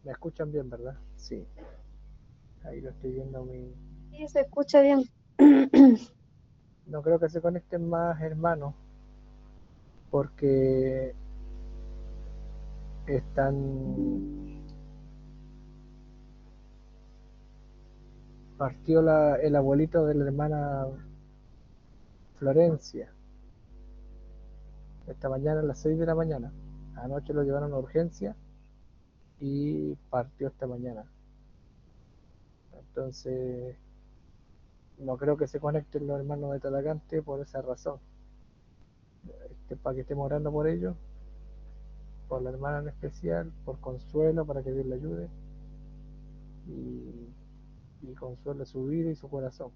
¿Me escuchan bien, verdad? Sí, ahí lo estoy viendo mi... Sí, se escucha bien. No creo que se conecten más hermanos porque están... Partió el abuelito de la hermana Florencia esta mañana a las 6 de la mañana. Anoche lo llevaron a urgencia y partió esta mañana. Entonces, no creo que se conecten los hermanos de Talagante por esa razón. Para que estemos orando por ellos, por la hermana en especial, por consuelo, para que Dios le ayude y consuele su vida y su corazón.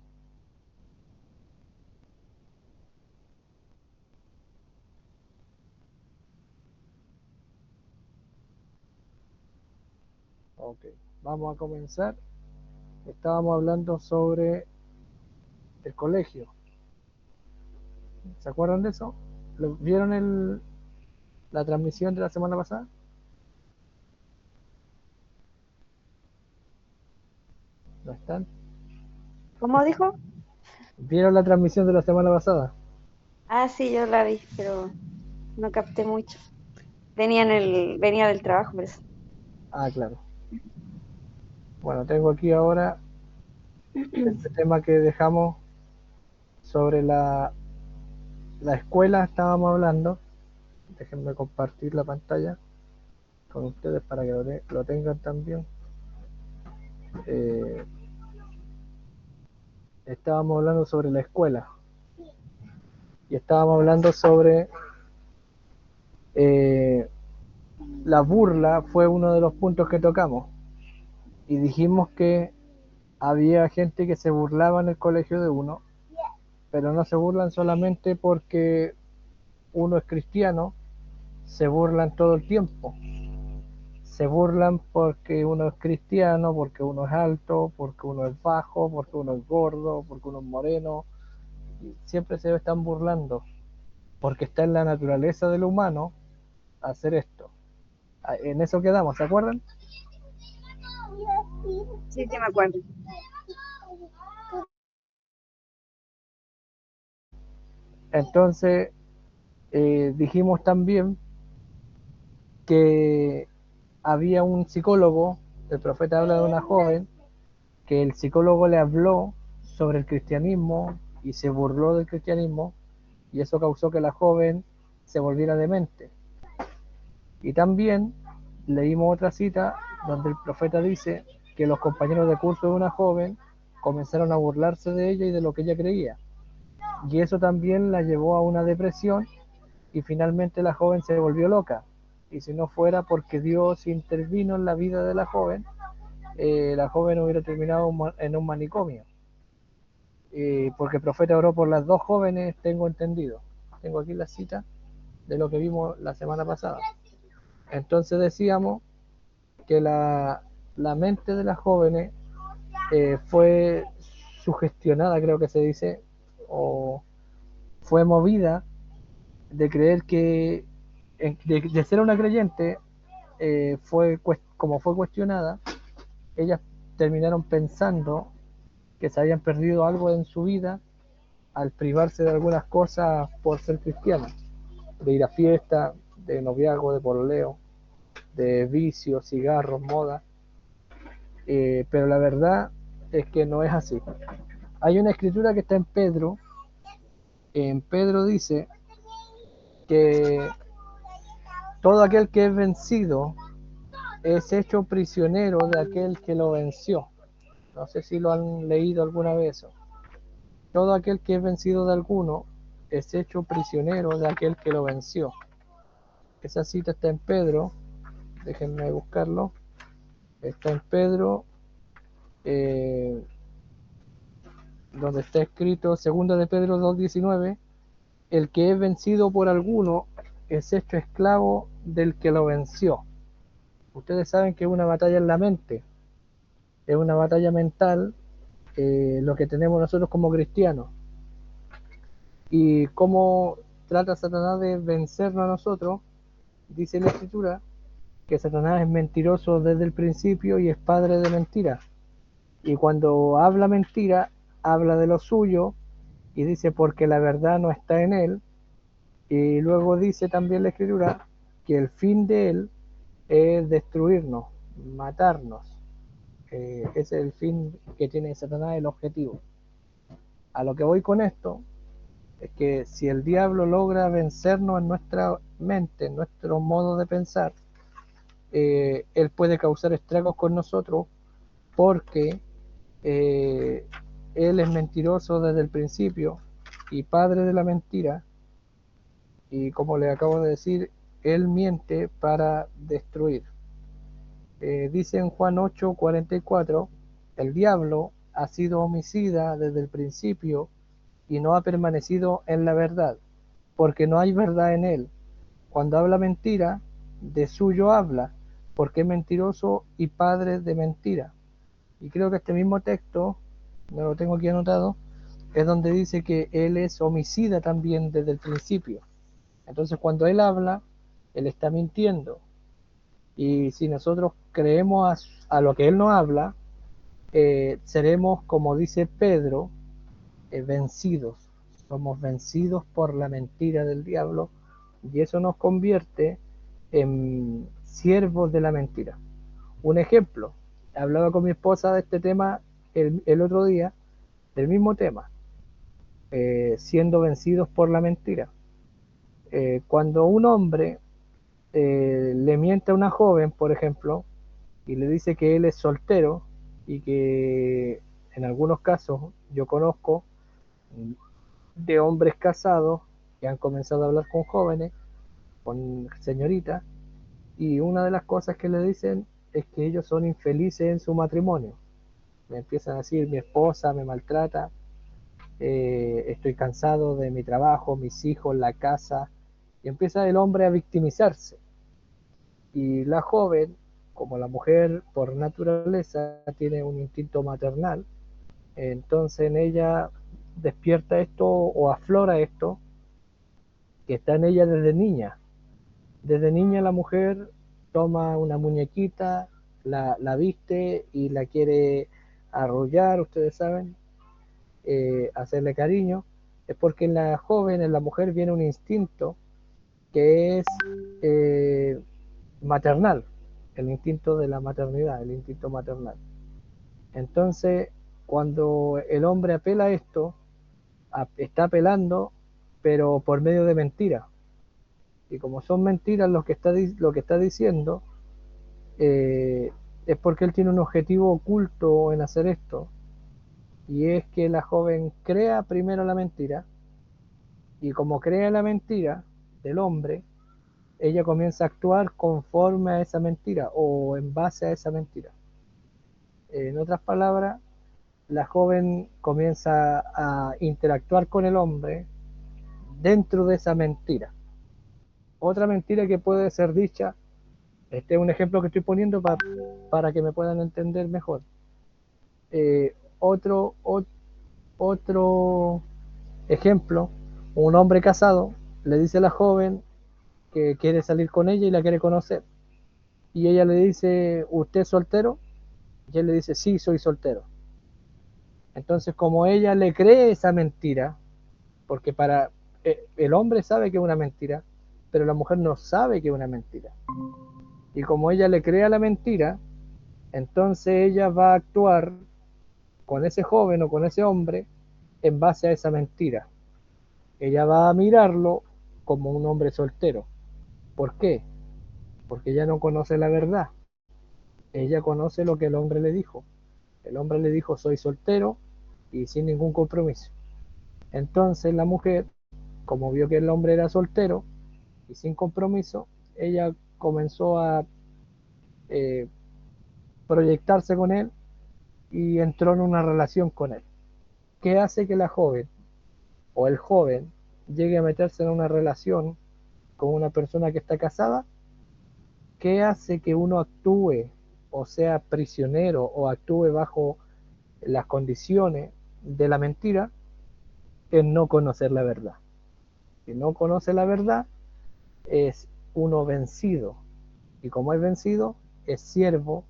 Ok, vamos a comenzar. Estábamos hablando sobre el colegio. ¿Se acuerdan de eso? ¿Vieron la transmisión de la semana pasada? ¿No están? ¿Cómo dijo? ¿Vieron la transmisión de la semana pasada? Ah, sí, yo la vi, pero no capté mucho. Venía del trabajo, por eso. Ah, claro. Bueno, tengo aquí ahora este tema que dejamos sobre la escuela, estábamos hablando. Déjenme compartir la pantalla con ustedes para que lo tengan también. Eh, Estábamos hablando sobre la escuela y estábamos hablando sobre eh, la burla, fue uno de los puntos que tocamos y dijimos que había gente que se burlaba en el colegio de uno, pero no se burlan solamente porque uno es cristiano, se burlan todo el tiempo. Se burlan porque uno es cristiano, porque uno es alto, porque uno es bajo, porque uno es gordo, porque uno es moreno. Y siempre se están burlando, porque está en la naturaleza del humano hacer esto. En eso quedamos, ¿se acuerdan? Sí, sí, me acuerdo. Entonces, dijimos también que había un psicólogo, el profeta habla de una joven, que el psicólogo le habló sobre el cristianismo y se burló del cristianismo y eso causó que la joven se volviera demente. Y también leímos otra cita donde el profeta dice que los compañeros de curso de una joven comenzaron a burlarse de ella y de lo que ella creía. Y eso también la llevó a una depresión y finalmente la joven se volvió loca. Y si no fuera porque Dios intervino en la vida de la joven hubiera terminado en un manicomio. Porque el profeta oró por las dos jóvenes, tengo entendido. Tengo aquí la cita de lo que vimos la semana pasada. Entonces decíamos que la mente de las jóvenes fue sugestionada, creo que se dice, o fue movida de creer que, de ser una creyente, como fue cuestionada, ellas terminaron pensando que se habían perdido algo en su vida al privarse de algunas cosas por ser cristianas, de ir a fiesta, de noviazgo, de pololeo, de vicios, cigarros, moda, pero la verdad es que no es así. Hay una escritura que está en Pedro dice que todo aquel que es vencido es hecho prisionero de aquel que lo venció. No sé si lo han leído alguna vez eso. Todo aquel que es vencido de alguno es hecho prisionero de aquel que lo venció. Esa cita está en Pedro, déjenme buscarlo. Está en Pedro, eh, donde está escrito, segunda de Pedro 2:19, el que es vencido por alguno es hecho esclavo del que lo venció. Ustedes saben que es una batalla en la mente, es una batalla mental, lo que tenemos nosotros como cristianos. Y cómo trata Satanás de vencernos a nosotros, dice la escritura, que Satanás es mentiroso desde el principio y es padre de mentira. Y cuando habla mentira, habla de lo suyo y dice porque la verdad no está en él. Y luego dice también la Escritura que el fin de él es destruirnos, matarnos. Ese es el fin que tiene Satanás, el objetivo. A lo que voy con esto es que si el diablo logra vencernos en nuestra mente, en nuestro modo de pensar, él puede causar estragos con nosotros porque eh, él es mentiroso desde el principio y padre de la mentira, y como le acabo de decir, él miente para destruir. Dice en Juan 8:44, el diablo ha sido homicida desde el principio y no ha permanecido en la verdad, porque no hay verdad en él. Cuando habla mentira, de suyo habla, porque es mentiroso y padre de mentira. Y creo que este mismo texto, me lo tengo aquí anotado, es donde dice que él es homicida también desde el principio. Entonces cuando él habla, él está mintiendo. Y si nosotros creemos a lo que él nos habla, seremos, como dice Pedro, vencidos. Somos vencidos por la mentira del diablo y eso nos convierte en siervos de la mentira. Un ejemplo, hablaba con mi esposa de este tema el otro día, del mismo tema, siendo vencidos por la mentira. Cuando un hombre le miente a una joven, por ejemplo, y le dice que él es soltero y que en algunos casos yo conozco de hombres casados que han comenzado a hablar con jóvenes, con señoritas, y una de las cosas que le dicen es que ellos son infelices en su matrimonio. Me empiezan a decir, mi esposa me maltrata, estoy cansado de mi trabajo, mis hijos, la casa, y empieza el hombre a victimizarse. Y la joven, como la mujer por naturaleza tiene un instinto maternal, entonces en ella despierta esto o aflora esto que está en ella desde niña. Desde niña la mujer toma una muñequita, la viste y la quiere arrullar, ustedes saben, hacerle cariño. Es porque en la joven, en la mujer, viene un instinto que es eh, maternal, el instinto de la maternidad, el instinto maternal. Entonces, cuando el hombre apela a esto, está apelando, pero por medio de mentiras. Y como son mentiras lo que está diciendo, eh, es porque él tiene un objetivo oculto en hacer esto, y es que la joven crea primero la mentira, y como crea la mentira del hombre, ella comienza a actuar conforme a esa mentira o en base a esa mentira. En otras palabras, la joven comienza a interactuar con el hombre dentro de esa mentira. Otra mentira que puede ser dicha, este es un ejemplo que estoy poniendo para que me puedan entender mejor. Eh, otro, otro ejemplo, un hombre casado le dice a la joven que quiere salir con ella y la quiere conocer. Y ella le dice, ¿usted es soltero? Y él le dice, sí, soy soltero. Entonces, como ella le cree esa mentira, porque para el hombre sabe que es una mentira, pero la mujer no sabe que es una mentira. Y como ella le cree a la mentira, entonces ella va a actuar con ese joven o con ese hombre en base a esa mentira. Ella va a mirarlo como un hombre soltero. ¿Por qué? Porque ella no conoce la verdad. Ella conoce lo que el hombre le dijo. El hombre le dijo, soy soltero y sin ningún compromiso. Entonces la mujer, como vio que el hombre era soltero y sin compromiso, ella comenzó a eh, proyectarse con él y entró en una relación con él. ¿Qué hace que la joven o el joven llegue a meterse en una relación con una persona que está casada? ¿Qué hace que uno actúe o sea prisionero o actúe bajo las condiciones de la mentira? Es no conocer la verdad. Si no conoce la verdad, es uno vencido. Y como es vencido, es siervo,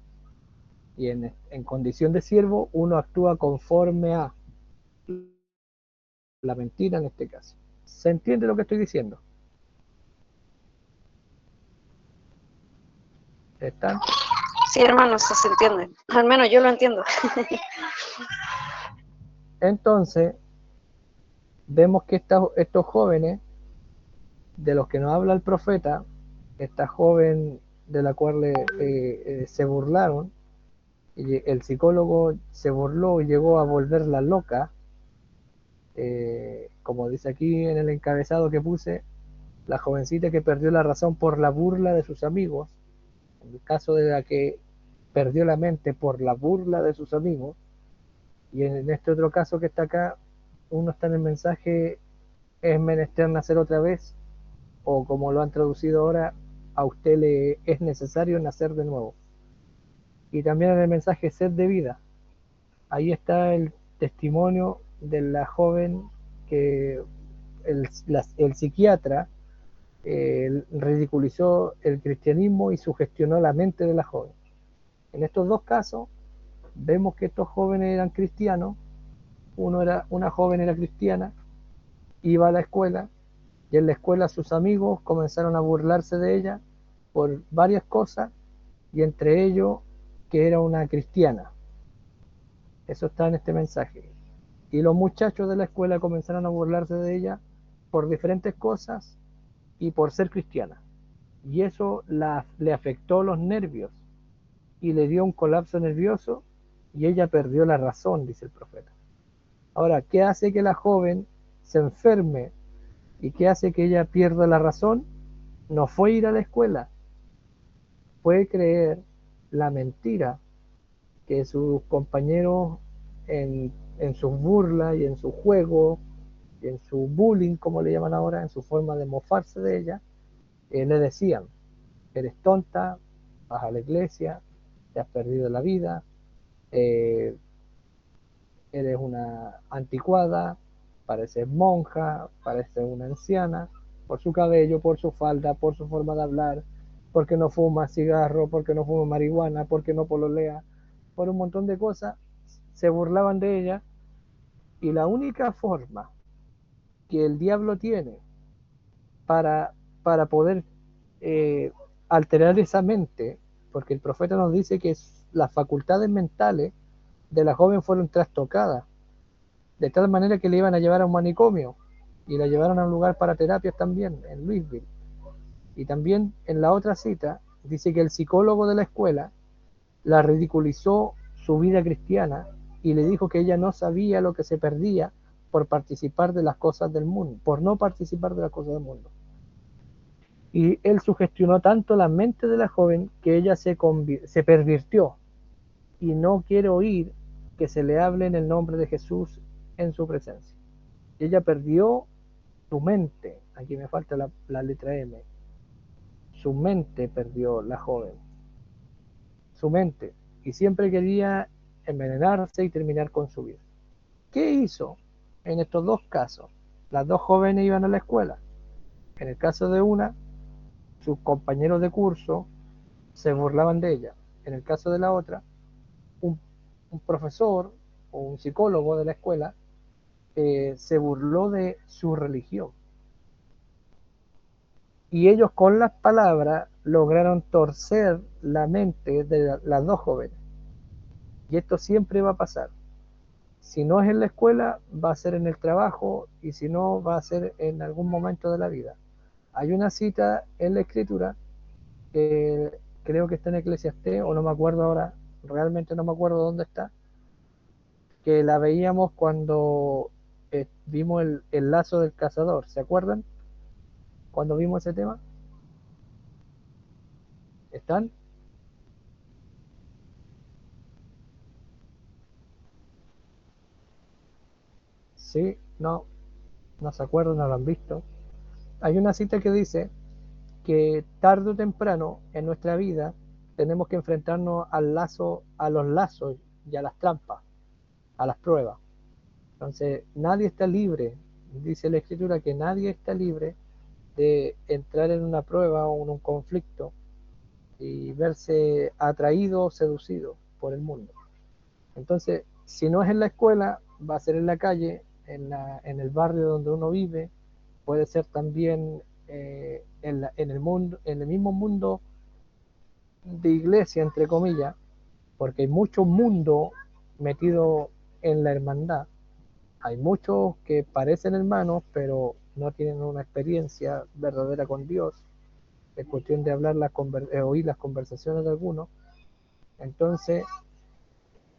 y en condición de siervo uno actúa conforme a la mentira en este caso. ¿Se entiende lo que estoy diciendo? ¿Están? Sí, hermano, eso se entiende. Al menos yo lo entiendo. Entonces, vemos que estos jóvenes de los que nos habla el profeta, esta joven de la cual se burlaron, y el psicólogo se burló y llegó a volverla loca, como dice aquí en el encabezado que puse, la jovencita que perdió la razón por la burla de sus amigos, en el caso de la que perdió la mente por la burla de sus amigos, y en este otro caso que está acá, uno está en el mensaje, es menester nacer otra vez, o como lo han traducido ahora, a usted le es necesario nacer de nuevo. Y también en el mensaje sed de vida, ahí está el testimonio de la joven que el psiquiatra ridiculizó el cristianismo y sugestionó la mente de la joven. En estos dos casos vemos que estos jóvenes eran cristianos, una joven era cristiana, iba a la escuela, y en la escuela sus amigos comenzaron a burlarse de ella por varias cosas, y entre ellos que era una cristiana. Eso está en este mensaje. Y los muchachos de la escuela comenzaron a burlarse de ella por diferentes cosas y por ser cristiana. Y eso le afectó los nervios y le dio un colapso nervioso y ella perdió la razón, dice el profeta. Ahora, ¿qué hace que la joven se enferme y qué hace que ella pierda la razón? No fue ir a la escuela, fue creer la mentira que sus compañeros en sus burlas y en su juego y en su bullying, como le llaman ahora, en su forma de mofarse de ella, le decían, eres tonta, vas a la iglesia, te has perdido la vida, eh, eres una anticuada, pareces monja, pareces una anciana, por su cabello, por su falda, por su forma de hablar, porque no fuma cigarro, porque no fuma marihuana, porque no pololea, por un montón de cosas, se burlaban de ella, y la única forma que el diablo tiene para, para poder eh, alterar esa mente, porque el profeta nos dice que las facultades mentales de la joven fueron trastocadas, de tal manera que le iban a llevar a un manicomio y la llevaron a un lugar para terapias también, en Louisville. Y también en la otra cita dice que el psicólogo de la escuela la ridiculizó su vida cristiana y le dijo que ella no sabía lo que se perdía por participar de las cosas del mundo, por no participar de las cosas del mundo. Y él sugestionó tanto la mente de la joven que ella se pervirtió y no quiere oír que se le hable en el nombre de Jesús en su presencia. Y ella perdió su mente, aquí me falta la letra M, su mente perdió la joven, su mente, y siempre quería envenenarse y terminar con su vida. ¿Qué hizo en estos dos casos? Las dos jóvenes iban a la escuela. En el caso de una, sus compañeros de curso se burlaban de ella. En el caso de la otra, un, un profesor o un psicólogo de la escuela se burló de su religión. Y ellos con las palabras lograron torcer la mente de las dos jóvenes. Y esto siempre va a pasar. Si no es en la escuela, va a ser en el trabajo, y si no, va a ser en algún momento de la vida. Hay una cita en la escritura, creo que está en Eclesiastés, o no me acuerdo ahora, realmente no me acuerdo dónde está, que la veíamos cuando vimos el lazo del cazador. ¿Se acuerdan? Cuando vimos ese tema. ¿Están? Sí, no, no se acuerdan, no lo han visto. Hay una cita que dice que tarde o temprano en nuestra vida tenemos que enfrentarnos al lazo, a los lazos y a las trampas, a las pruebas. Entonces, nadie está libre, dice la escritura que nadie está libre de entrar en una prueba o en un conflicto y verse atraído o seducido por el mundo. Entonces, si no es en la escuela, va a ser en la calle, en el barrio donde uno vive, puede ser también en el mundo, en el mismo mundo de iglesia, entre comillas, porque hay mucho mundo metido en la hermandad. Hay muchos que parecen hermanos, pero no tienen una experiencia verdadera con Dios. Es cuestión de oír las conversaciones de algunos. Entonces,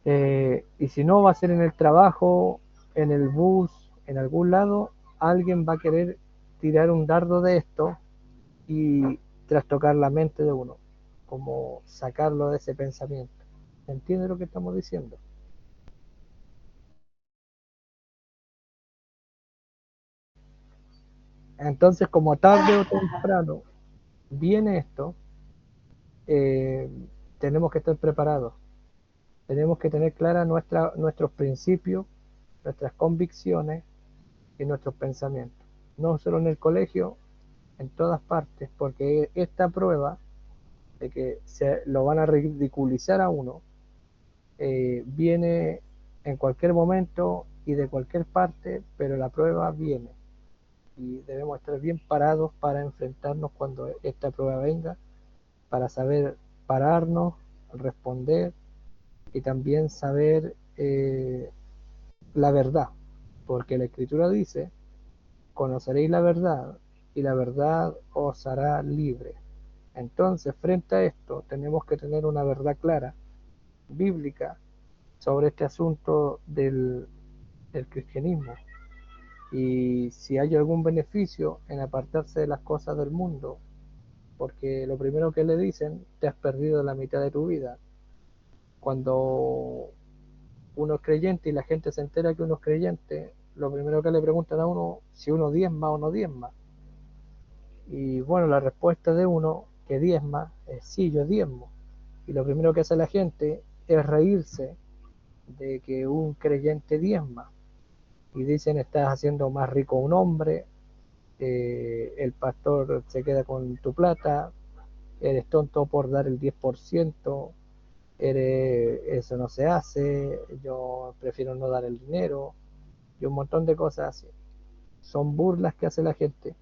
y si no, va a ser en el trabajo, en el bus, en algún lado, alguien va a querer tirar un dardo de esto y trastocar la mente de uno, como sacarlo de ese pensamiento. ¿Entiende lo que estamos diciendo? Entonces, como tarde o temprano viene esto, eh, tenemos que estar preparados, tenemos que tener claras nuestros principios, nuestras convicciones y nuestros pensamientos. No solo en el colegio, en todas partes, porque esta prueba de que se lo van a ridiculizar a uno viene en cualquier momento y de cualquier parte, pero la prueba viene y debemos estar bien parados para enfrentarnos cuando esta prueba venga, para saber pararnos, responder y también saber la verdad, porque la escritura dice, conoceréis la verdad y la verdad os hará libre. Entonces, frente a esto, tenemos que tener una verdad clara, bíblica, sobre este asunto del cristianismo. Y si hay algún beneficio en apartarse de las cosas del mundo, porque lo primero que le dicen, te has perdido la mitad de tu vida. Cuando uno es creyente y la gente se entera que uno es creyente, lo primero que le preguntan a uno si uno diezma o no diezma. Y bueno, la respuesta de uno que diezma es sí, yo diezmo. Y lo primero que hace la gente es reírse de que un creyente diezma. Y dicen, estás haciendo más rico a un hombre, el pastor se queda con tu plata, eres tonto por dar el 10%, eso no se hace, yo prefiero no dar el dinero, y un montón de cosas así. Son burlas que hace la gente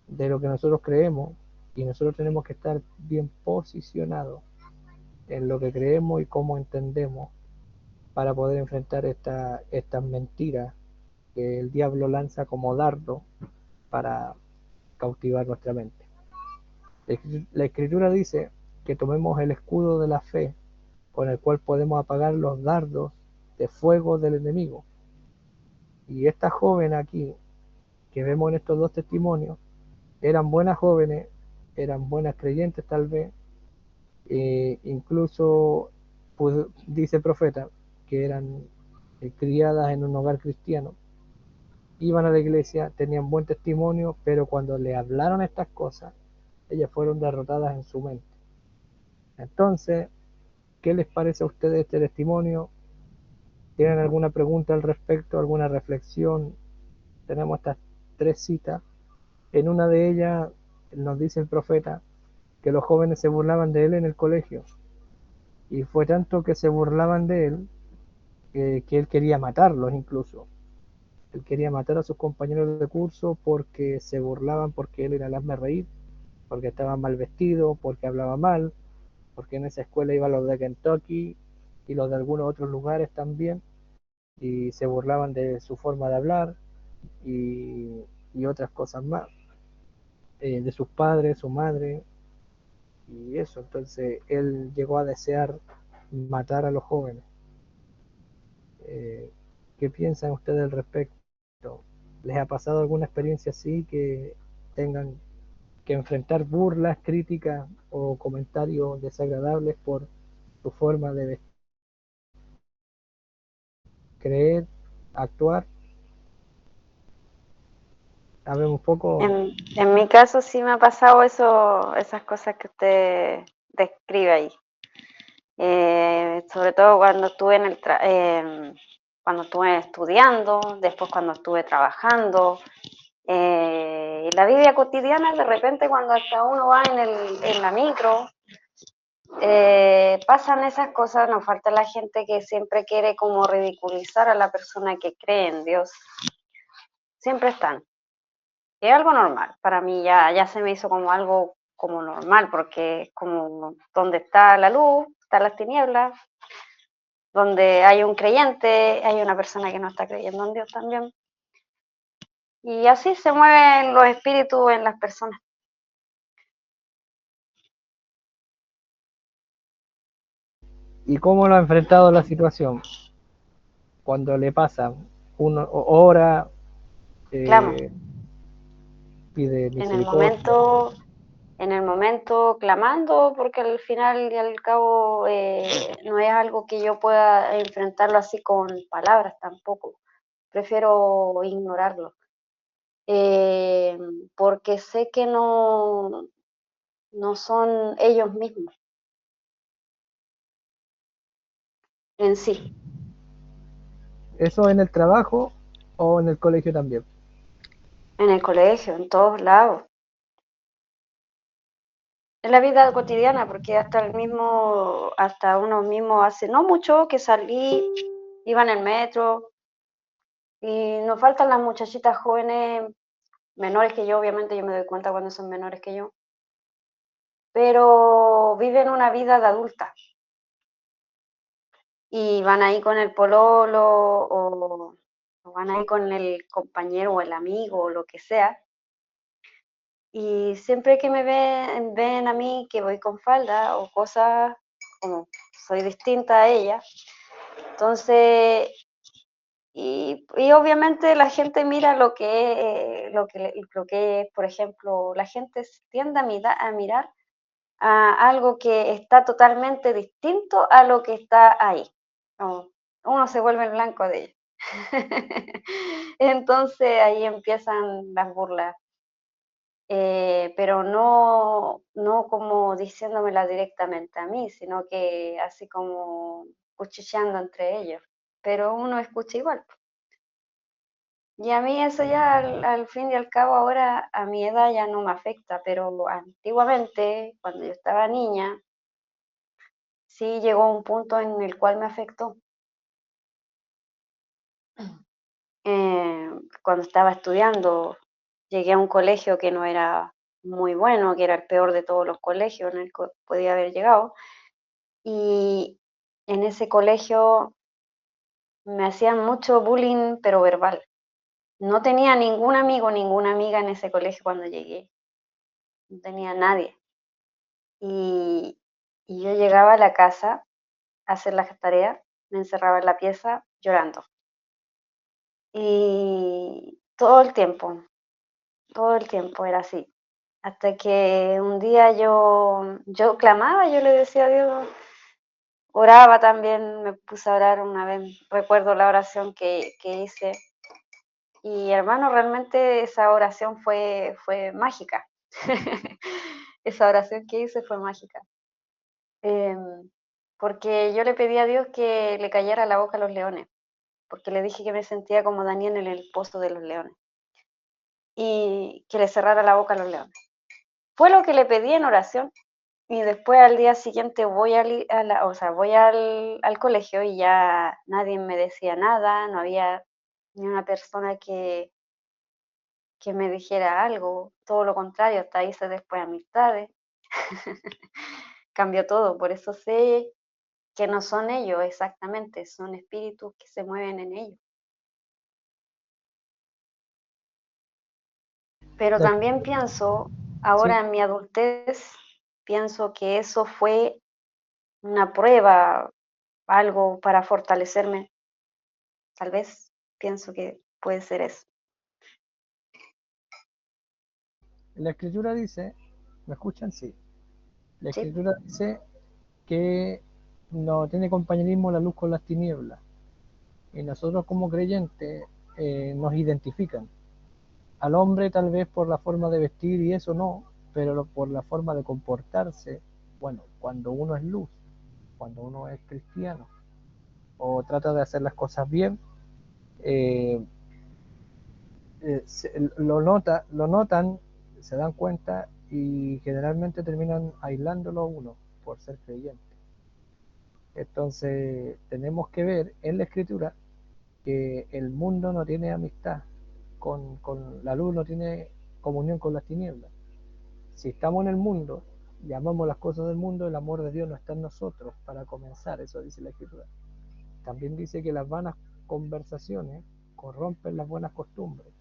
de lo que nosotros creemos y nosotros tenemos que estar bien posicionados en lo que creemos y cómo entendemos para poder enfrentar estas mentiras que el diablo lanza como dardo para cautivar nuestra mente. La escritura dice que tomemos el escudo de la fe con el cual podemos apagar los dardos de fuego del enemigo. Y esta joven aquí, que vemos en estos dos testimonios, eran buenas jóvenes, eran buenas creyentes tal vez, incluso dice el profeta que eran criadas en un hogar cristiano, iban a la iglesia, tenían buen testimonio, pero cuando le hablaron estas cosas, ellas fueron derrotadas en su mente. Entonces, ¿qué les parece a ustedes este testimonio? ¿Tienen alguna pregunta al respecto, alguna reflexión? Tenemos estas tres citas. En una de ellas nos dice el profeta que los jóvenes se burlaban de él en el colegio. Y fue tanto que se burlaban de él que él quería matarlos incluso. Él quería matar a sus compañeros de curso porque se burlaban porque él era el hazme reír, porque estaba mal vestido, porque hablaba mal, porque en esa escuela iban los de Kentucky y los de algunos otros lugares también, y se burlaban de su forma de hablar y otras cosas más, de sus padres, su madre, y eso. Entonces él llegó a desear matar a los jóvenes. Eh, ¿Qué piensan ustedes al respecto? ¿Les ha pasado alguna experiencia así que tengan que enfrentar burlas, críticas o comentarios desagradables por su forma de creer, actuar? Hablemos un poco. En mi caso sí me ha pasado eso, esas cosas que usted describe ahí. Sobre todo cuando estuve cuando estuve estudiando, después cuando estuve trabajando. Y la vida cotidiana, de repente, cuando hasta uno va en la micro pasan esas cosas, nos falta la gente que siempre quiere como ridiculizar a la persona que cree en Dios. Siempre están. Es algo normal. Para mí ya se me hizo como algo como normal, porque es como donde está la luz, están las tinieblas, donde hay un creyente, hay una persona que no está creyendo en Dios también. Y así se mueven los espíritus en las personas. ¿Y cómo lo ha enfrentado la situación? Cuando le pasa, uno ora, Clamo. eh, pide En el misericordia. momento, en el momento clamando, porque al final y al cabo no es algo que yo pueda enfrentarlo así con palabras tampoco. Prefiero ignorarlo. Eh, Porque sé que no son ellos mismos en sí, ¿Eso en el trabajo o en el colegio también? en el colegio, en todos lados. En la vida cotidiana, porque hasta uno mismo hace no mucho que salí, iba en el metro y nos faltan las muchachitas jóvenes, menores que yo, obviamente yo me doy cuenta cuando son menores que yo, pero viven una vida de adulta y van ahí con el pololo o van ahí con el compañero o el amigo o lo que sea. Y siempre que ven a mí que voy con falda o cosas como soy distinta a ella, entonces, y obviamente la gente mira lo que es, por ejemplo, la gente tiende a mirar a algo que está totalmente distinto a lo que está ahí. Como uno se vuelve el blanco de ellos. Entonces ahí empiezan las burlas, pero no como diciéndomela directamente a mí, sino que así como cuchicheando entre ellos. Pero uno escucha igual. Y a mí eso ya al fin y al cabo ahora a mi edad ya no me afecta, pero antiguamente, cuando yo estaba niña, sí llegó un punto en el cual me afectó. Eh, Cuando estaba estudiando, llegué a un colegio que no era muy bueno, que era el peor de todos los colegios en el que podía haber llegado. Y en ese colegio me hacían mucho bullying, pero verbal. No tenía ningún amigo, ninguna amiga en ese colegio cuando llegué. No tenía nadie. Y, y yo llegaba a la casa a hacer las tareas, me encerraba en la pieza llorando. Y todo el tiempo era así. Hasta que un día yo clamaba, yo le decía a Dios, oraba también, me puse a orar una vez, recuerdo la oración que hice. Y hermano, realmente esa oración fue mágica. Esa oración que hice fue mágica. Em, Porque yo le pedí a Dios que le callara la boca a los leones, porque le dije que me sentía como Daniel en el pozo de los leones y que le cerrara la boca a los leones. Fue lo que le pedí en oración y después al día siguiente voy o sea, voy al colegio y ya nadie me decía nada, no había ni una persona que me dijera algo, todo lo contrario, hasta hice después amistades. Cambió todo, por eso sé que no son ellos exactamente, son espíritus que se mueven en ellos. Pero La- también pienso, sí, ahora en mi adultez, pienso que eso fue una prueba, algo para fortalecerme, tal vez, pienso que puede ser eso. la escritura dice, ¿me escuchan? Sí. La ¿Sí? escritura dice que no tiene compañerismo la luz con las tinieblas. Y nosotros como creyentes nos identifican. Al hombre tal vez por la forma de vestir y eso no, pero por la forma de comportarse, bueno, cuando uno es luz, cuando uno es cristiano o trata de hacer las cosas bien, eh, lo notan, se dan cuenta y generalmente terminan aislándolo a uno. por ser creyente. Entonces tenemos que ver en la Escritura que el mundo no tiene amistad con la luz, no tiene comunión con las tinieblas. Si estamos en el mundo y amamos las cosas del mundo, el amor de Dios no está en nosotros, para comenzar, eso dice la Escritura. También dice que las vanas conversaciones corrompen las buenas costumbres.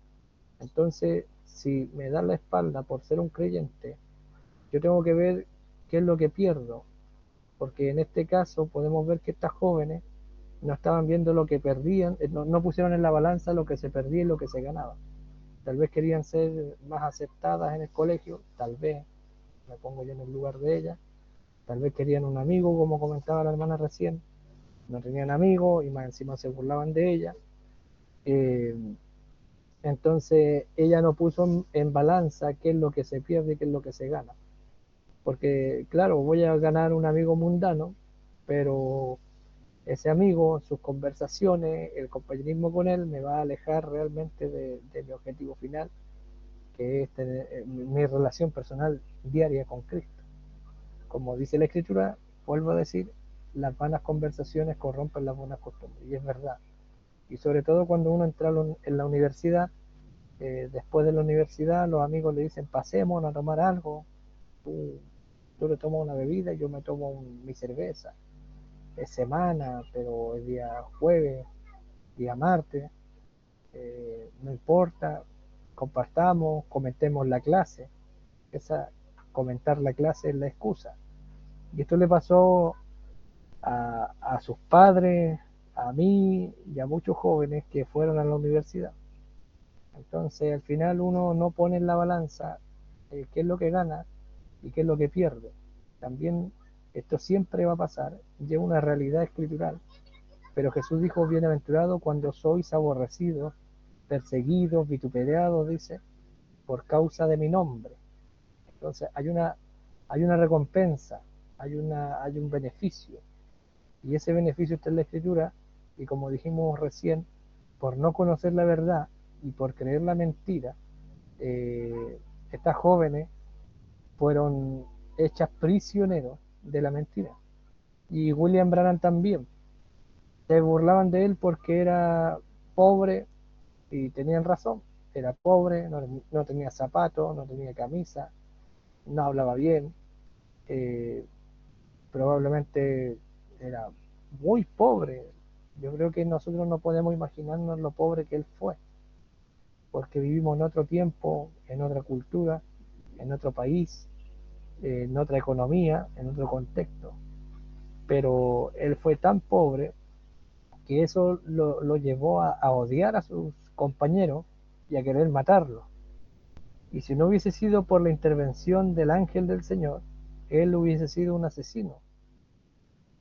Entonces, si me dan la espalda por ser un creyente, yo tengo que ver qué es lo que pierdo, porque en este caso podemos ver que estas jóvenes no estaban viendo lo que perdían, no pusieron en la balanza lo que se perdía y lo que se ganaba. Tal vez querían ser más aceptadas en el colegio, tal vez, me pongo yo en el lugar de ellas, tal vez querían un amigo, como comentaba la hermana recién, no tenían amigos y más encima se burlaban de ella. Entonces ella no puso en balanza qué es lo que se pierde y qué es lo que se gana. Porque claro, voy a ganar un amigo mundano, pero ese amigo, sus conversaciones, el compañerismo con él me va a alejar realmente de mi objetivo final, que es tener mi relación personal diaria con Cristo. Como dice la Escritura, vuelvo a decir, las vanas conversaciones corrompen las buenas costumbres, y es verdad. Y sobre todo cuando uno entra en la universidad, después de la universidad los amigos le dicen, pasemos a tomar algo, tú le tomas una bebida y yo me tomo mi cerveza. Es semana, pero es día jueves, día martes, no importa, compartamos, comentemos la clase. Esa, comentar la clase es la excusa. Y esto le pasó a sus padres, a mí y a muchos jóvenes que fueron a la universidad. Entonces al final uno no pone en la balanza qué es lo que gana y qué es lo que pierde. También esto siempre va a pasar, y es una realidad escritural. Pero Jesús dijo, bienaventurado cuando sois aborrecidos, perseguidos, vituperados, dice, por causa de mi nombre. Entonces hay una recompensa, hay un beneficio. Y ese beneficio está en la Escritura, y como dijimos recién, por no conocer la verdad y por creer la mentira, estas jóvenes fueron hechas prisioneros de la mentira. Y William Branham también. Se burlaban de él porque era pobre, y tenían razón. Era pobre, no tenía zapatos, no tenía camisa, no hablaba bien, eh, probablemente era muy pobre. Yo creo que nosotros no podemos imaginarnos lo pobre que él fue, porque vivimos en otro tiempo, en otra cultura, en otro país, en otra economía, en otro contexto. Pero él fue tan pobre que eso lo llevó a odiar a sus compañeros y a querer matarlos. Y si no hubiese sido por la intervención del ángel del Señor, él hubiese sido un asesino.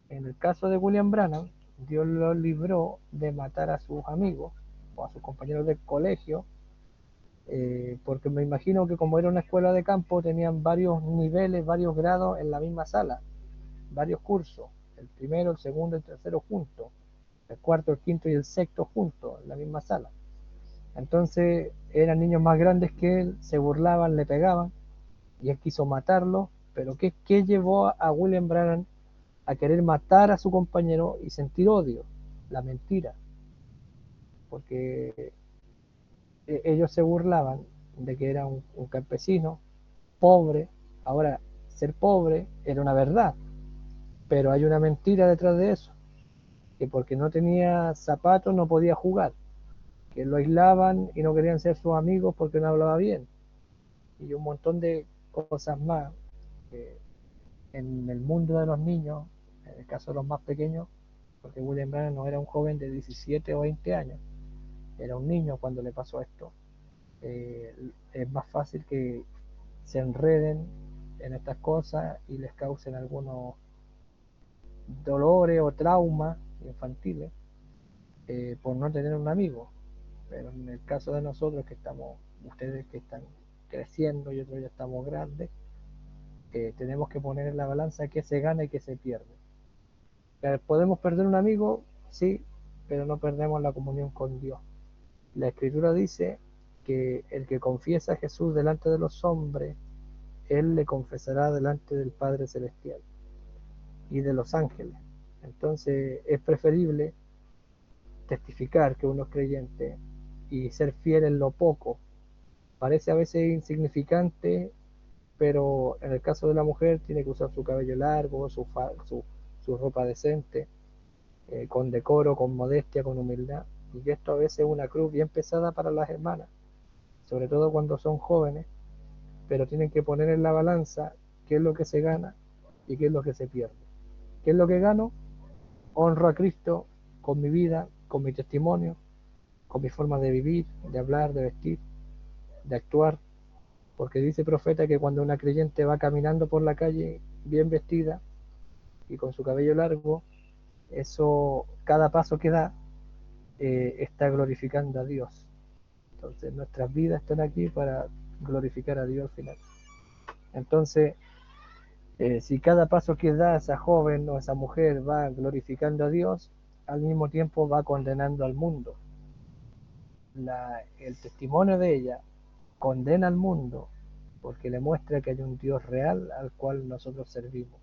En el caso de William Branham, Dios lo libró de matar a sus amigos o a sus compañeros del colegio, porque me imagino que como era una escuela de campo, tenían varios niveles, varios grados en la misma sala, varios cursos, el primero, el segundo, el tercero juntos, el cuarto, el quinto y el sexto juntos en la misma sala. Entonces eran niños más grandes que él, se burlaban, le pegaban, y él quiso matarlo. Pero ¿qué llevó a William Branham a querer matar a su compañero y sentir odio? La mentira. Porque ellos se burlaban de que era un campesino pobre. Ahora, ser pobre era una verdad, pero hay una mentira detrás de eso, que porque no tenía zapatos no podía jugar, que lo aislaban y no querían ser sus amigos porque no hablaba bien, y un montón de cosas más. En el mundo de los niños, en el caso de los más pequeños, porque William Branham no era un joven de 17 o 20 años, era un niño cuando le pasó esto. Es más fácil que se enreden en estas cosas y les causen algunos dolores o traumas infantiles, por no tener un amigo. Pero en el caso de nosotros que estamos, ustedes que están creciendo y otros ya estamos grandes, tenemos que poner en la balanza qué se gana y qué se pierde. ¿Podemos perder un amigo? Sí, pero no perdemos la comunión con Dios. La Escritura dice que el que confiesa a Jesús delante de los hombres, Él le confesará delante del Padre Celestial. y de los ángeles. Entonces es preferible testificar que uno es creyente y ser fiel en lo poco. Parece a veces insignificante, pero en el caso de la mujer tiene que usar su cabello largo, su ropa decente, con decoro, con modestia, con humildad. Y que esto a veces es una cruz bien pesada para las hermanas, sobre todo cuando son jóvenes, pero tienen que poner en la balanza qué es lo que se gana y qué es lo que se pierde. ¿Qué es lo que gano? Honro a Cristo con mi vida, con mi testimonio, con mi forma de vivir, de hablar, de vestir, de actuar, porque dice el profeta que cuando una creyente va caminando por la calle bien vestida y con su cabello largo, eso, cada paso que da, está glorificando a Dios. Entonces nuestras vidas están aquí para glorificar a Dios al final. Entonces, si cada paso que da esa joven o esa mujer va glorificando a Dios, al mismo tiempo va condenando al mundo. El testimonio de ella condena al mundo porque le muestra que hay un Dios real al cual nosotros servimos.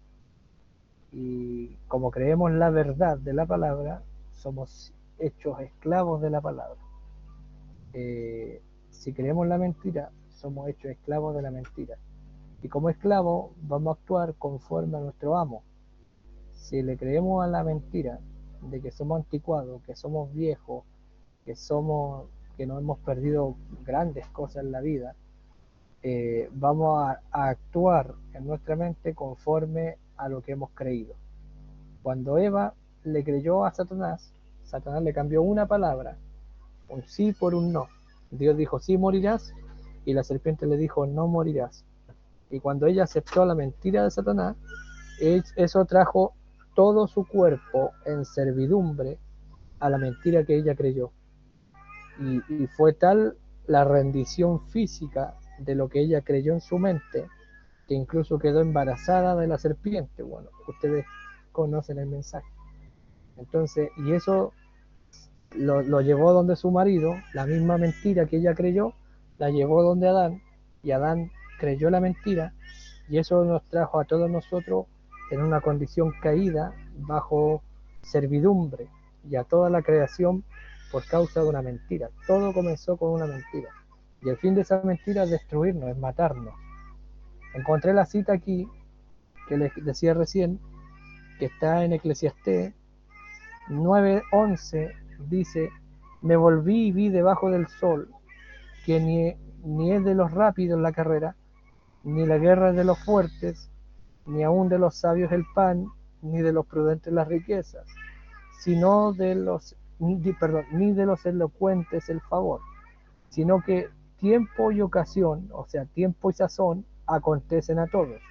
Y como creemos la verdad de la palabra, somos hechos esclavos de la palabra. Si creemos la mentira, somos hechos esclavos de la mentira. Y como esclavos vamos a actuar conforme a nuestro amo. Si le creemos a la mentira de que somos anticuados, que somos viejos, que no hemos perdido grandes cosas en la vida, vamos a actuar en nuestra mente conforme a lo que hemos creído. Cuando Eva le creyó a Satanás, Satanás le cambió una palabra, un sí por un no. Dios dijo sí morirás y la serpiente le dijo no morirás. Y cuando ella aceptó la mentira de Satanás, eso trajo todo su cuerpo en servidumbre a la mentira que ella creyó. Y fue tal la rendición física de lo que ella creyó en su mente, que incluso quedó embarazada de la serpiente. Bueno, ustedes conocen el mensaje. Entonces, y eso lo llevó donde su marido, la misma mentira que ella creyó, la llevó donde Adán, y Adán creyó la mentira, y eso nos trajo a todos nosotros en una condición caída, bajo servidumbre, y a toda la creación por causa de una mentira. Todo comenzó con una mentira. Y el fin de esa mentira es destruirnos, es matarnos. Encontré la cita aquí, que les decía recién, que está en Eclesiastés 9:11, dice: me volví y vi debajo del sol que ni es de los rápidos la carrera, ni la guerra es de los fuertes, ni aun de los sabios el pan, ni de los prudentes las riquezas, sino de los, ni de los elocuentes el favor, sino que tiempo y ocasión, o sea, tiempo y sazón, acontecen a todos.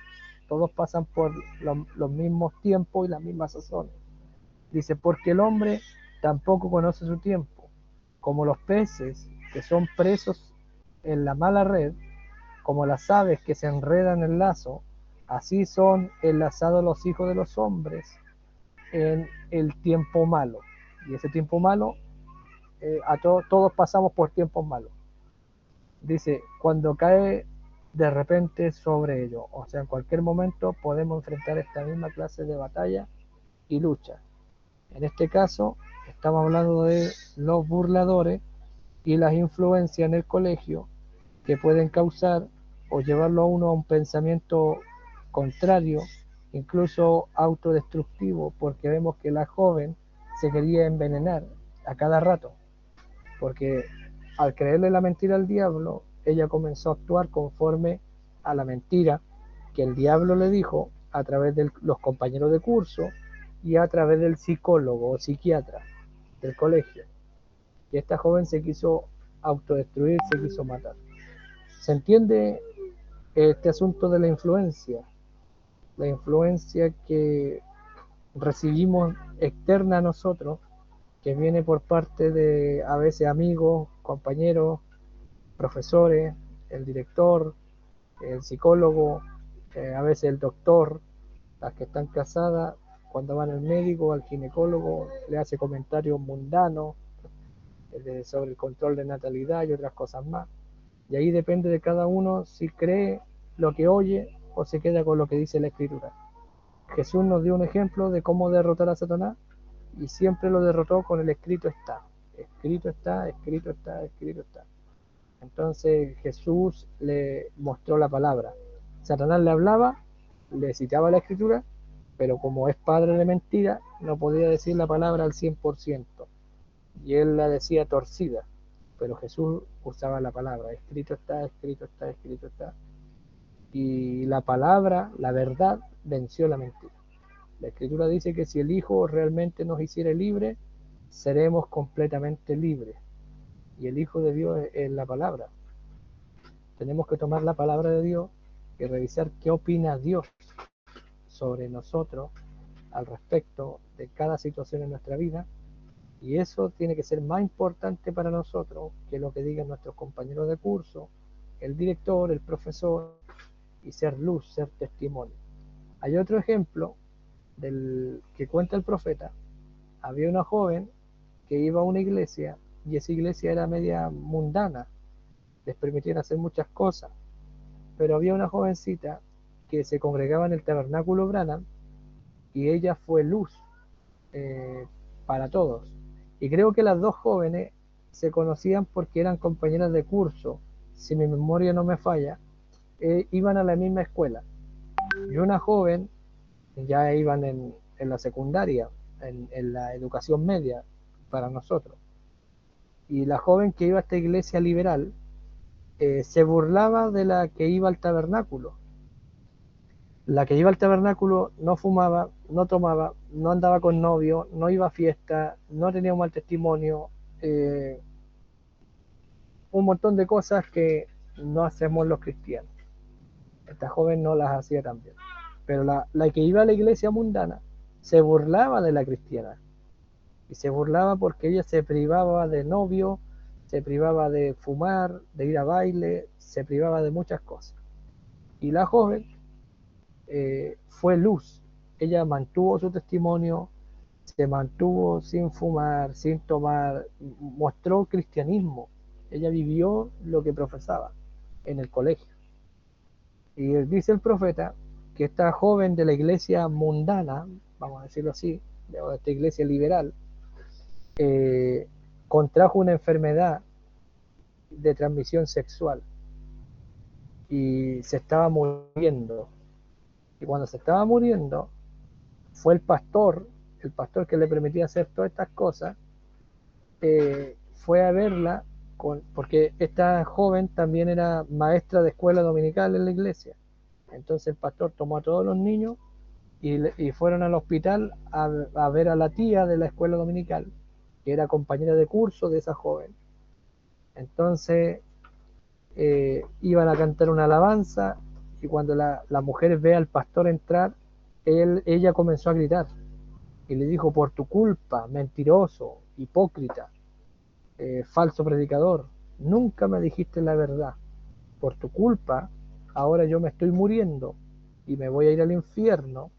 Todos pasan por los mismos tiempos y las mismas sazones. Dice, porque el hombre tampoco conoce su tiempo, como los peces que son presos en la mala red, como las aves que se enredan en el lazo, así son enlazados los hijos de los hombres en el tiempo malo. Y ese tiempo malo, todos pasamos por tiempos malos. Dice, cuando cae de repente sobre ellos, o sea, en cualquier momento podemos enfrentar esta misma clase de batalla y lucha. En este caso, estamos hablando de los burladores y las influencias en el colegio que pueden causar o llevarlo a uno a un pensamiento contrario, incluso autodestructivo, porque vemos que la joven se quería envenenar a cada rato, porque al creerle la mentira al diablo, ella comenzó a actuar conforme a la mentira que el diablo le dijo a través de los compañeros de curso y a través del psicólogo o psiquiatra del colegio. Y esta joven se quiso autodestruir, se quiso matar. ¿Se entiende este asunto de la influencia que recibimos externa a nosotros, que viene por parte de a veces amigos, compañeros, profesores, el director, el psicólogo, a veces el doctor, las que están casadas, cuando van al médico, al ginecólogo, le hace comentarios mundanos sobre el control de natalidad y otras cosas más. Y ahí depende de cada uno si cree lo que oye o se queda con lo que dice la escritura. Jesús nos dio un ejemplo de cómo derrotar a Satanás y siempre lo derrotó con el escrito está. Escrito está, escrito está, escrito está. Entonces Jesús le mostró la palabra. Satanás le hablaba, le citaba la escritura, pero como es padre de mentira, no podía decir la palabra al 100%. Y él la decía torcida. Pero Jesús usaba la palabra. Escrito está, escrito está, escrito está. Y la palabra, la verdad, venció la mentira. La escritura dice que si el Hijo realmente nos hiciera libres, seremos completamente libres. Y el Hijo de Dios es la palabra. Tenemos que tomar la palabra de Dios y revisar qué opina Dios sobre nosotros al respecto de cada situación en nuestra vida. Y eso tiene que ser más importante para nosotros que lo que digan nuestros compañeros de curso, el director, el profesor, y ser luz, ser testimonio. Hay otro ejemplo del que cuenta el profeta. Había una joven que iba a una iglesia y esa iglesia era media mundana, les permitían hacer muchas cosas, pero había una jovencita que se congregaba en el tabernáculo Branham y ella fue luz eh, para todos. Y creo que las dos jóvenes se conocían porque eran compañeras de curso, si mi memoria no me falla, iban a la misma escuela. Y una joven ya iban en la secundaria, en la educación media para nosotros. Y la joven que iba a esta iglesia liberal se burlaba de la que iba al tabernáculo. La que iba al tabernáculo no fumaba, no tomaba, no andaba con novio, no iba a fiesta, no tenía un mal testimonio, un montón de cosas que no hacemos los cristianos. Esta joven no las hacía también. Pero la que iba a la iglesia mundana se burlaba de la cristiana. Y se burlaba porque ella se privaba de novio, se privaba de fumar, de ir a baile, se privaba de muchas cosas. Y la joven fue luz. Ella mantuvo su testimonio, se mantuvo sin fumar, sin tomar, mostró cristianismo. Ella vivió lo que profesaba en el colegio. Y dice el profeta que esta joven de la iglesia mundana, vamos a decirlo así, de esta iglesia liberal, contrajo una enfermedad de transmisión sexual y se estaba muriendo. Y cuando se estaba muriendo, fue el pastor que le permitía hacer todas estas cosas, fue a verla, porque esta joven también era maestra de escuela dominical en la iglesia. Entonces el pastor tomó a todos los niños y fueron al hospital a ver a la tía de la escuela dominical, que era compañera de curso de esa joven. Entonces iban a cantar una alabanza y cuando la mujer ve al pastor entrar, ella comenzó a gritar y le dijo: por tu culpa, mentiroso, hipócrita, falso predicador, nunca me dijiste la verdad. Por tu culpa, ahora yo me estoy muriendo y me voy a ir al infierno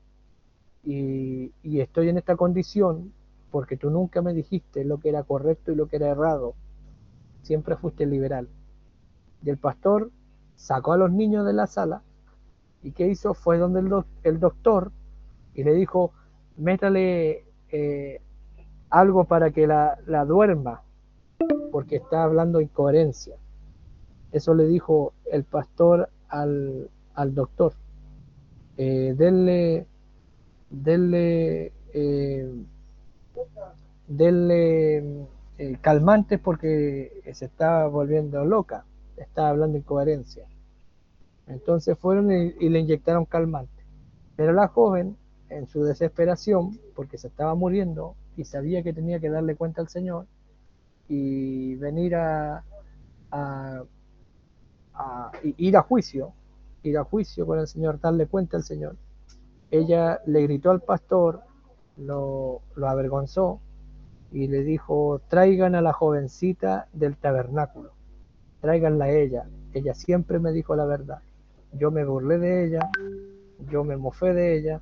y estoy en esta condición porque tú nunca me dijiste lo que era correcto y lo que era errado. Siempre fuiste liberal. Y el pastor sacó a los niños de la sala y ¿qué hizo? Fue donde el doctor y le dijo: métale algo para que la duerma porque está hablando incoherencia. Eso le dijo el pastor al doctor. Denle, denle, denle calmantes porque se está volviendo loca, está hablando incoherencia. Entonces fueron y le inyectaron calmantes. Pero la joven, en su desesperación, porque se estaba muriendo y sabía que tenía que darle cuenta al Señor y venir a, ir a juicio con el Señor, darle cuenta al Señor, ella le gritó al pastor, lo avergonzó y le dijo: traigan a la jovencita del tabernáculo, tráiganla a ella, ella siempre me dijo la verdad, yo me burlé de ella, yo me mofé de ella,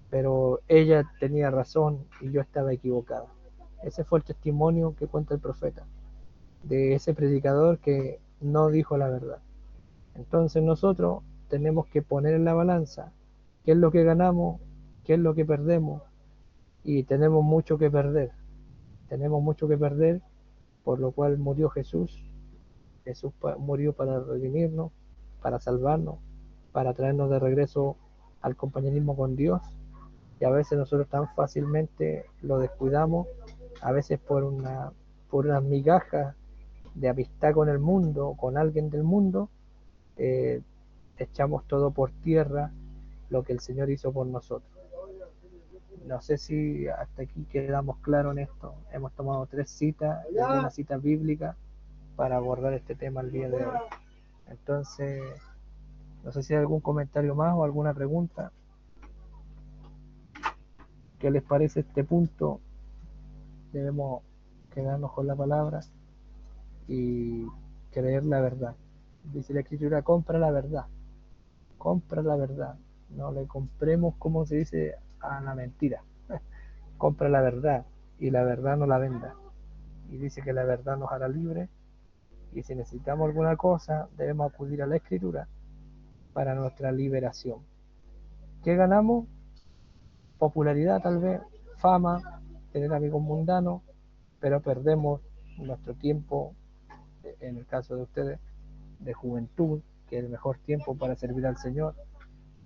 pero ella tenía razón y yo estaba equivocada. Ese fue el testimonio que cuenta el profeta, de ese predicador que no dijo la verdad. Entonces nosotros tenemos que poner en la balanza qué es lo que ganamos qué es lo que perdemos, y tenemos mucho que perder. Tenemos mucho que perder, por lo cual murió Jesús. Jesús murió para redimirnos, para salvarnos, para traernos de regreso al compañerismo con Dios. Y a veces nosotros tan fácilmente lo descuidamos, a veces por unas migajas de amistad con el mundo, con alguien del mundo, eh, echamos todo por tierra lo que el Señor hizo por nosotros. No sé si hasta aquí quedamos claros en esto. Hemos tomado 3 citas, una cita bíblica para abordar este tema el día de hoy. Entonces, no sé si hay algún comentario más o alguna pregunta. ¿Qué les parece este punto? Debemos quedarnos con la palabra y creer la verdad. Dice la Escritura, compra la verdad. Compra la verdad. No le compremos, como se dice, a la mentira. Compra la verdad y la verdad no la venda. Y dice que la verdad nos hará libres, y si necesitamos alguna cosa debemos acudir a la Escritura para nuestra liberación. ¿Qué ganamos? Popularidad tal vez, fama, tener amigos mundanos, pero perdemos nuestro tiempo, en el caso de ustedes, de juventud, que es el mejor tiempo para servir al Señor.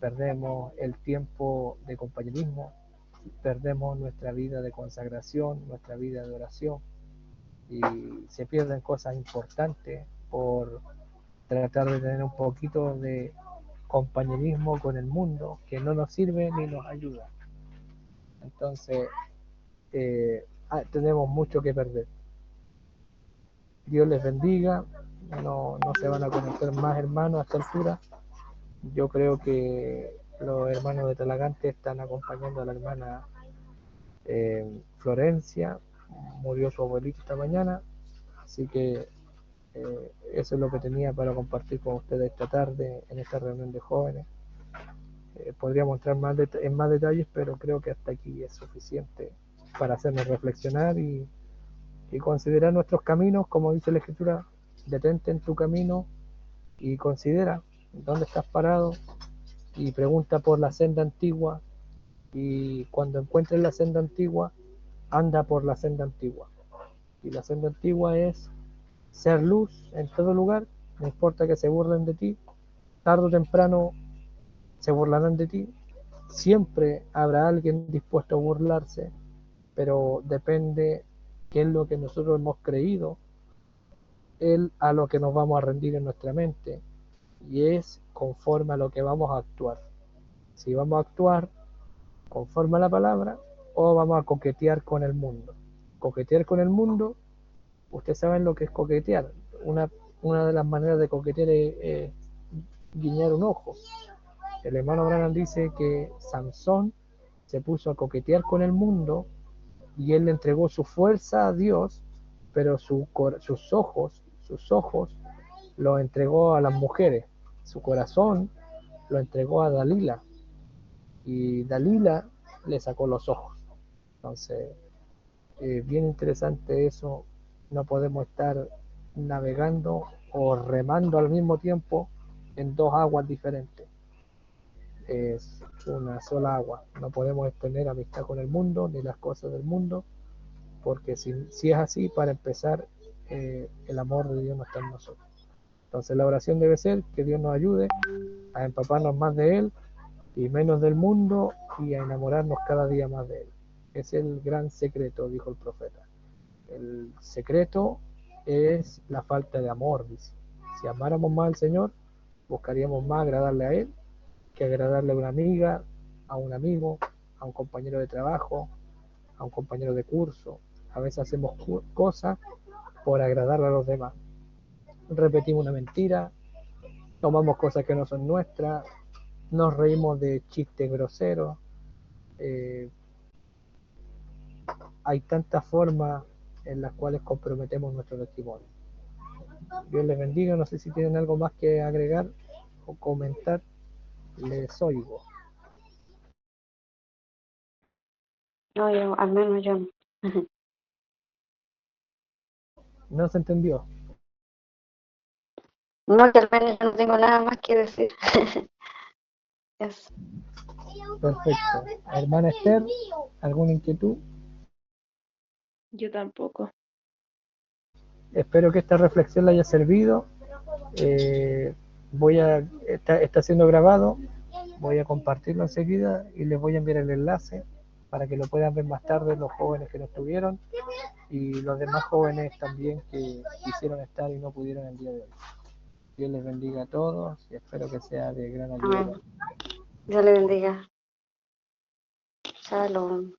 Perdemos el tiempo de compañerismo, perdemos nuestra vida de consagración, nuestra vida de oración, y se pierden cosas importantes por tratar de tener un poquito de compañerismo con el mundo que no nos sirve ni nos ayuda. Entonces, tenemos mucho que perder. Dios les bendiga. No se van a conocer más hermanos a esta altura. Yo creo que los hermanos de Talagante están acompañando a la hermana Florencia. Murió su abuelito esta mañana, así que eso es lo que tenía para compartir con ustedes esta tarde en esta reunión de jóvenes. Podríamos entrar en más detalles, pero creo que hasta aquí es suficiente para hacernos reflexionar y considerar nuestros caminos, como dice la Escritura. Detente en tu camino y considera dónde estás parado, y pregunta por la senda antigua, y cuando encuentres la senda antigua, anda por la senda antigua. Y la senda antigua es ser luz en todo lugar, no importa que se burlen de ti, tarde o temprano se burlarán de ti, siempre habrá alguien dispuesto a burlarse, pero depende qué es lo que nosotros hemos creído, a lo que nos vamos a rendir en nuestra mente, y es conforme a lo que vamos a actuar. Si vamos a actuar conforme a la palabra o vamos a coquetear con el mundo. Coquetear con el mundo, ustedes saben lo que es coquetear. Una, una de las maneras de coquetear es guiñar un ojo. El hermano Branham dice que Sansón se puso a coquetear con el mundo y él le entregó su fuerza a Dios, pero sus ojos los entregó a las mujeres. Su corazón lo entregó a Dalila, y Dalila le sacó los ojos. Entonces, bien interesante eso. No podemos estar navegando o remando al mismo tiempo en 2 aguas diferentes. Es una sola agua. No podemos tener amistad con el mundo ni las cosas del mundo, porque si es así, para empezar, el amor de Dios no está en nosotros. Entonces la oración debe ser que Dios nos ayude a empaparnos más de Él y menos del mundo, y a enamorarnos cada día más de Él. Es el gran secreto, dijo el profeta. El secreto es la falta de amor, dice. Si amáramos más al Señor, buscaríamos más agradarle a Él que agradarle a una amiga, a un amigo, a un compañero de trabajo, a un compañero de curso. A veces hacemos cosas por agradarle a los demás. Repetimos una mentira, tomamos cosas que no son nuestras, nos reímos de chistes groseros. Eh, Hay tantas formas en las cuales comprometemos nuestro testimonio. Dios les bendiga. No sé si tienen algo más que agregar o comentar. Les oigo. No, yo, al menos yo no. No se entendió. No, que al menos yo no tengo nada más que decir. Eso. Perfecto. Hermana Esther, ¿alguna inquietud? Yo tampoco. Espero que esta reflexión le haya servido. Eh, está siendo grabado, voy a compartirlo enseguida y les voy a enviar el enlace para que lo puedan ver más tarde los jóvenes que no estuvieron y los demás jóvenes también que quisieron estar y no pudieron el día de hoy. Dios les bendiga a todos y espero que sea de gran ayuda. Amén. Dios le bendiga. Shalom.